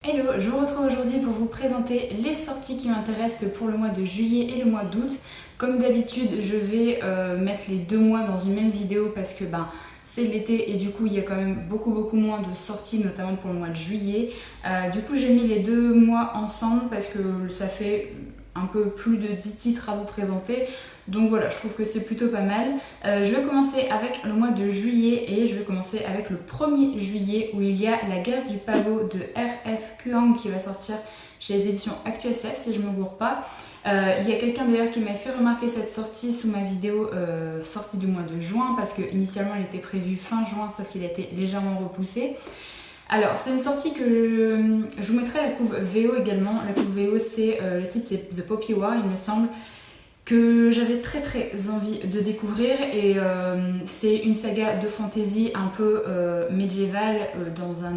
Hello, je vous retrouve aujourd'hui pour vous présenter les sorties qui m'intéressent pour le mois de juillet et le mois d'août. Comme d'habitude, je vais mettre les 2 mois dans une même vidéo parce que c'est l'été et du coup il y a quand même beaucoup moins de sorties, notamment pour le mois de juillet. Du coup j'ai mis les 2 mois ensemble parce que ça fait un peu plus de 10 titres à vous présenter. Donc voilà, je trouve que c'est plutôt pas mal. Je vais commencer avec le mois de juillet et je vais commencer avec le 1er juillet où il y a La guerre du pavot de R.F. Kuang qui va sortir chez les éditions ActuSF si je ne me gourre pas. Il y a quelqu'un d'ailleurs qui m'a fait remarquer cette sortie sous ma vidéo sortie du mois de juin parce que initialement elle était prévue fin juin sauf qu'il a été légèrement repoussé. Alors c'est une sortie que je vous mettrai la couve VO également. La couve VO c'est le titre c'est The Poppy War il me semble, que j'avais très envie de découvrir et c'est une saga de fantasy un peu médiévale dans un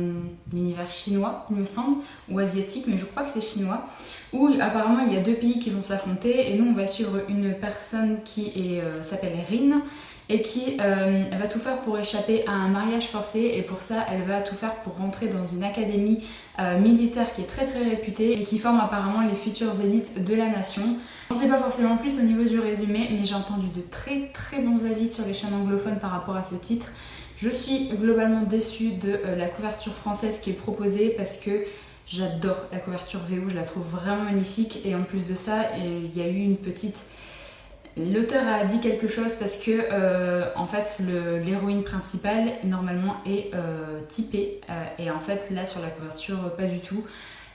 univers chinois il me semble, ou asiatique mais je crois que c'est chinois, où apparemment il y a 2 pays qui vont s'affronter et nous on va suivre une personne qui s'appelle Rin et qui va tout faire pour échapper à un mariage forcé et pour ça elle va tout faire pour rentrer dans une académie militaire qui est très réputée et qui forme apparemment les futures élites de la nation. Je ne sais pas forcément plus au niveau du résumé mais j'ai entendu de très bons avis sur les chaînes anglophones par rapport à ce titre. Je suis globalement déçue de la couverture française qui est proposée parce que j'adore la couverture VO, je la trouve vraiment magnifique et en plus de ça il y a eu une petite... L'auteur a dit quelque chose parce que en fait l'héroïne principale normalement est typée et en fait là sur la couverture pas du tout.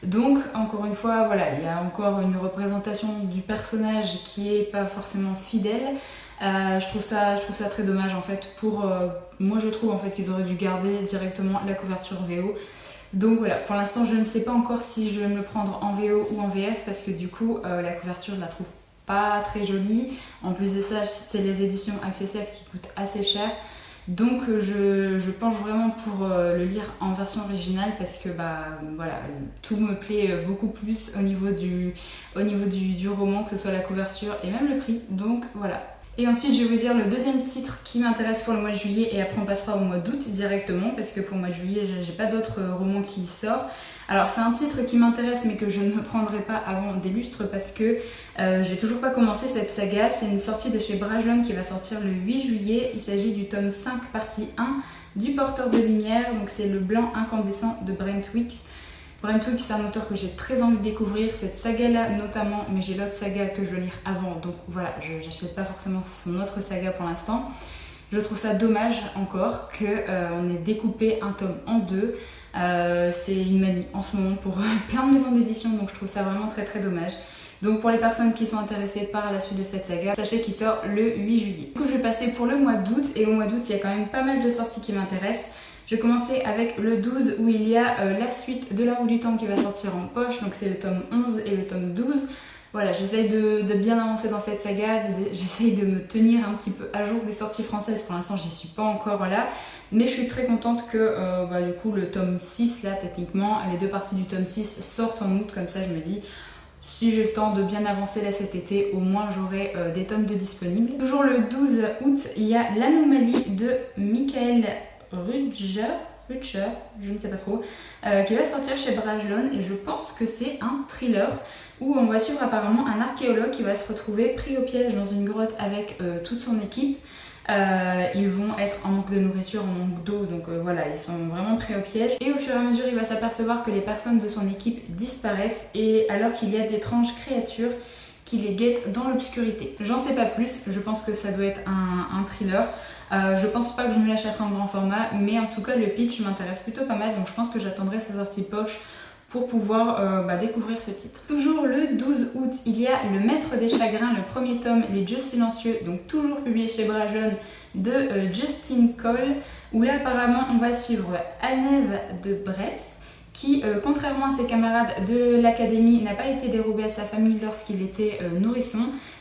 Donc encore une fois voilà, il y a encore une représentation du personnage qui est pas forcément fidèle. Je trouve ça très dommage en fait moi je trouve en fait qu'ils auraient dû garder directement la couverture VO. Donc voilà, pour l'instant je ne sais pas encore si je vais me le prendre en VO ou en VF parce que du coup la couverture je la trouve pas très jolie. En plus de ça, c'est les éditions ActuSF qui coûtent assez cher. Donc je penche vraiment pour le lire en version originale parce que voilà, tout me plaît beaucoup plus au niveau du roman, que ce soit la couverture et même le prix. Donc voilà. Et ensuite je vais vous dire le deuxième titre qui m'intéresse pour le mois de juillet et après on passera au mois d'août directement parce que pour le mois de juillet j'ai pas d'autres romans qui sortent. Alors c'est un titre qui m'intéresse mais que je ne prendrai pas avant des lustres parce que j'ai toujours pas commencé cette saga. C'est une sortie de chez Brajlon qui va sortir le 8 juillet. Il s'agit du tome 5 partie 1 du Porteur de Lumière, donc c'est le blanc incandescent de Brent Wicks. Brent Wicks c'est un auteur que j'ai très envie de découvrir, cette saga là notamment, mais j'ai l'autre saga que je dois lire avant donc voilà, j'achète pas forcément son autre saga pour l'instant. Je trouve ça dommage encore qu'on ait découpé un tome en deux. C'est une manie en ce moment pour plein de maisons d'édition donc je trouve ça vraiment très dommage. Donc pour les personnes qui sont intéressées par la suite de cette saga, sachez qu'il sort le 8 juillet. Du coup je vais passer pour le mois d'août et au mois d'août il y a quand même pas mal de sorties qui m'intéressent. Je vais commencer avec le 12 où il y a la suite de La Roue du Temps qui va sortir en poche, donc c'est le tome 11 et le tome 12. Voilà, j'essaye de bien avancer dans cette saga, j'essaye de me tenir un petit peu à jour des sorties françaises, pour l'instant j'y suis pas encore là, mais je suis très contente que du coup le tome 6 là techniquement, les 2 parties du tome 6 sortent en août, comme ça je me dis si j'ai le temps de bien avancer là cet été, au moins j'aurai des tomes de disponibles. Toujours le 12 août, il y a L'Anomalie de Michael Rutger, je ne sais pas trop, qui va sortir chez Brajlon et je pense que c'est un thriller où on va suivre apparemment un archéologue qui va se retrouver pris au piège dans une grotte avec toute son équipe. Ils vont être en manque de nourriture, en manque d'eau, donc voilà, ils sont vraiment pris au piège. Et au fur et à mesure, il va s'apercevoir que les personnes de son équipe disparaissent et alors qu'il y a d'étranges créatures qui les guettent dans l'obscurité. J'en sais pas plus, je pense que ça doit être un thriller. Je pense pas que je me l'achèterai en grand format, mais en tout cas le pitch m'intéresse plutôt pas mal, donc je pense que j'attendrai sa sortie poche pour pouvoir découvrir ce titre. Toujours le 12 août, il y a Le Maître des Chagrins, le premier tome, Les Dieux Silencieux, donc toujours publié chez Brajlon, de Justin Cole, où là apparemment on va suivre Alnève de Bresse, qui, contrairement à ses camarades de l'académie, n'a pas été dérobé à sa famille lorsqu'il était nourrisson,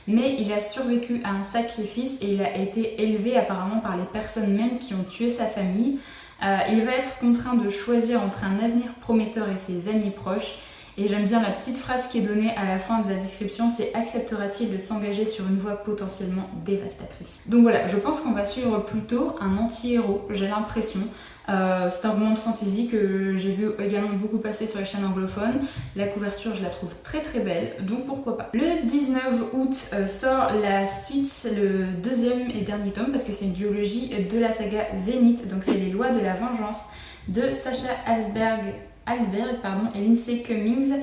mais il a survécu à un sacrifice et il a été élevé apparemment par les personnes même qui ont tué sa famille. Il va être contraint de choisir entre un avenir prometteur et ses amis proches. Et j'aime bien la petite phrase qui est donnée à la fin de la description, c'est « Acceptera-t-il de s'engager sur une voie potentiellement dévastatrice ?» Donc voilà, je pense qu'on va suivre plutôt un anti-héros, j'ai l'impression. C'est un roman de fantasy que j'ai vu également beaucoup passer sur les chaînes anglophones. La couverture, je la trouve très très belle, donc pourquoi pas. Le 19 août sort la suite, le deuxième et dernier tome, parce que c'est une duologie de la saga Zénith, donc c'est les lois de la vengeance de Sacha Alberg et Lindsay Cummings,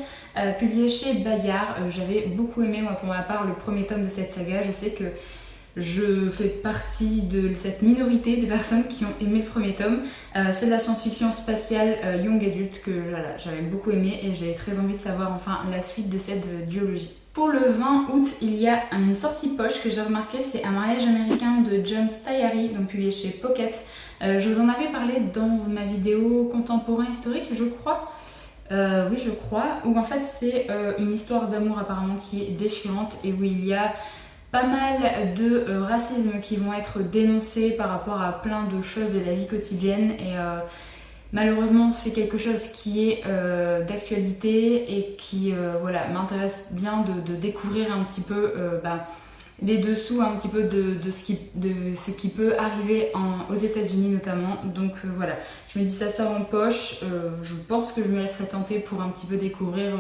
publié chez Bayard. J'avais beaucoup aimé, moi pour ma part, le premier tome de cette saga. Je sais que je fais partie de cette minorité de personnes qui ont aimé le premier tome. C'est de la science-fiction spatiale young adulte que voilà, j'avais beaucoup aimé et j'avais très envie de savoir enfin la suite de cette duologie. Pour le 20 août, il y a une sortie poche que j'ai remarqué, c'est Un mariage américain de John Steyari, donc publié chez Pocket. Je vous en avais parlé dans ma vidéo contemporain historique, je crois. Oui, je crois. Où en fait c'est une histoire d'amour apparemment qui est déchirante et où il y a pas mal de racisme qui vont être dénoncés par rapport à plein de choses de la vie quotidienne et malheureusement c'est quelque chose qui est d'actualité et qui voilà, m'intéresse bien de découvrir un petit peu les dessous un petit peu de ce qui peut arriver aux États-Unis notamment. Donc voilà, je me dis ça sort en poche, je pense que je me laisserai tenter pour un petit peu découvrir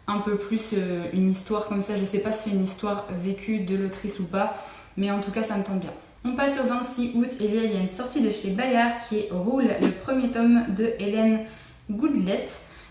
un peu plus une histoire comme ça. Je sais pas si c'est une histoire vécue de l'autrice ou pas, mais en tout cas ça me tente bien. On passe au 26 août et il y a une sortie de chez Bayard qui est Roule, le premier tome de Hélène Goodlet.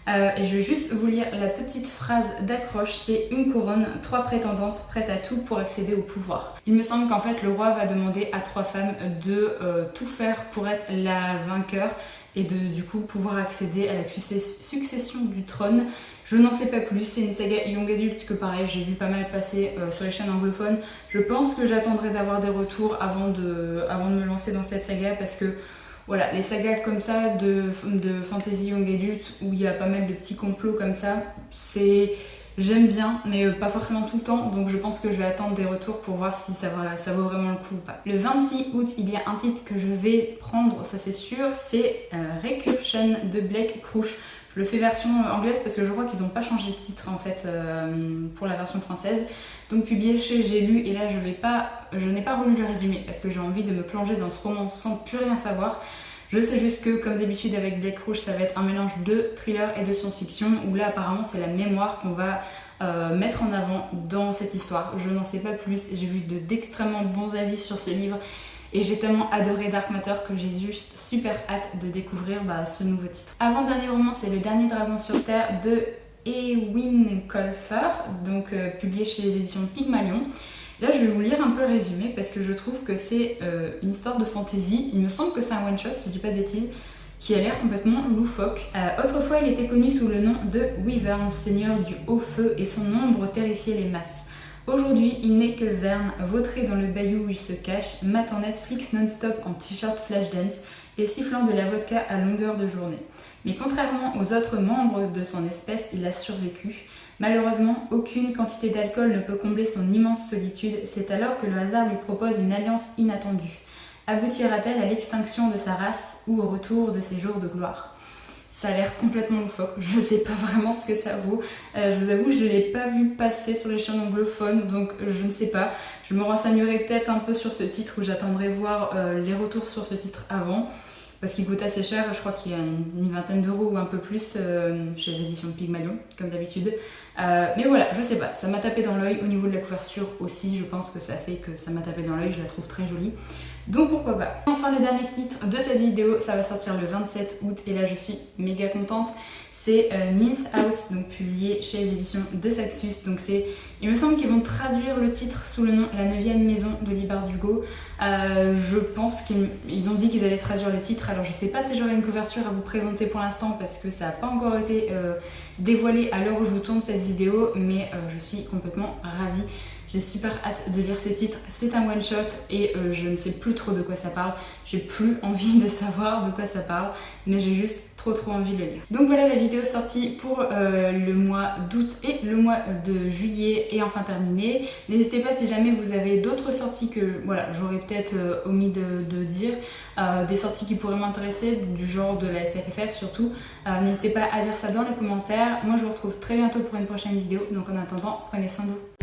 Et je vais juste vous lire la petite phrase d'accroche, c'est une couronne, 3 prétendantes prêtes à tout pour accéder au pouvoir. Il me semble qu'en fait le roi va demander à 3 femmes de tout faire pour être la vainqueur et de du coup pouvoir accéder à la succession du trône. Je n'en sais pas plus, c'est une saga young adulte que pareil j'ai vu pas mal passer sur les chaînes anglophones. Je pense que j'attendrai d'avoir des retours avant de me lancer dans cette saga parce que voilà, les sagas comme ça de fantasy young adulte où il y a pas mal de petits complots comme ça, j'aime bien, mais pas forcément tout le temps, donc je pense que je vais attendre des retours pour voir si ça vaut vraiment le coup ou pas. Le 26 août, il y a un titre que je vais prendre, ça c'est sûr, c'est Recursion de Blake Crouch. Je le fais version anglaise parce que je crois qu'ils n'ont pas changé de titre en fait pour la version française. Donc publié chez J'ai lu et là je n'ai pas relu le résumé parce que j'ai envie de me plonger dans ce roman sans plus rien savoir. Je sais juste que comme d'habitude avec Blake Crouch ça va être un mélange de thriller et de science-fiction où là apparemment c'est la mémoire qu'on va mettre en avant dans cette histoire. Je n'en sais pas plus, j'ai vu d'extrêmement bons avis sur ce livre. Et j'ai tellement adoré Dark Matter que j'ai juste super hâte de découvrir ce nouveau titre. Avant-dernier roman, c'est Le Dernier Dragon sur Terre de Ewin Colfer, donc publié chez les éditions Pygmalion. Là, je vais vous lire un peu le résumé parce que je trouve que c'est une histoire de fantasy. Il me semble que c'est un one-shot, si je dis pas de bêtises, qui a l'air complètement loufoque. Autrefois, il était connu sous le nom de Wyvern, seigneur du haut feu, et son ombre terrifiait les masses. Aujourd'hui, il n'est que Vern, vautré dans le bayou où il se cache, matant Netflix non-stop en t-shirt Flashdance et sifflant de la vodka à longueur de journée. Mais contrairement aux autres membres de son espèce, il a survécu. Malheureusement, aucune quantité d'alcool ne peut combler son immense solitude, c'est alors que le hasard lui propose une alliance inattendue. Aboutira-t-elle à l'extinction de sa race ou au retour de ses jours de gloire ? Ça a l'air complètement loufoque, je sais pas vraiment ce que ça vaut. Je vous avoue, je ne l'ai pas vu passer sur les chaînes anglophones, donc je ne sais pas. Je me renseignerai peut-être un peu sur ce titre ou j'attendrai voir les retours sur ce titre avant. Parce qu'il coûte assez cher, je crois qu'il y a une vingtaine d'euros ou un peu plus chez les éditions Pygmalion, comme d'habitude. Mais voilà, je sais pas, ça m'a tapé dans l'œil. Au niveau de la couverture aussi, je pense que ça fait que ça m'a tapé dans l'œil, je la trouve très jolie. Donc pourquoi pas. Enfin, le dernier titre de cette vidéo, ça va sortir le 27 août et là je suis méga contente. C'est Ninth House, donc publié chez les éditions de Saxus. Donc il me semble qu'ils vont traduire le titre sous le nom La 9e maison de Leigh Bardugo. Je pense qu'ils ont dit qu'ils allaient traduire le titre. Alors je sais pas si j'aurai une couverture à vous présenter pour l'instant parce que ça n'a pas encore été dévoilé à l'heure où je vous tourne cette vidéo, mais je suis complètement ravie. J'ai super hâte de lire ce titre, c'est un one shot et je ne sais plus trop de quoi ça parle. J'ai plus envie de savoir de quoi ça parle, mais j'ai juste trop envie de le lire. Donc voilà la vidéo sortie pour le mois d'août et le mois de juillet est enfin terminée. N'hésitez pas si jamais vous avez d'autres sorties que voilà, j'aurais peut-être omis de dire, des sorties qui pourraient m'intéresser, du genre de la SFFF surtout. N'hésitez pas à dire ça dans les commentaires. Moi je vous retrouve très bientôt pour une prochaine vidéo, donc en attendant, prenez soin de vous.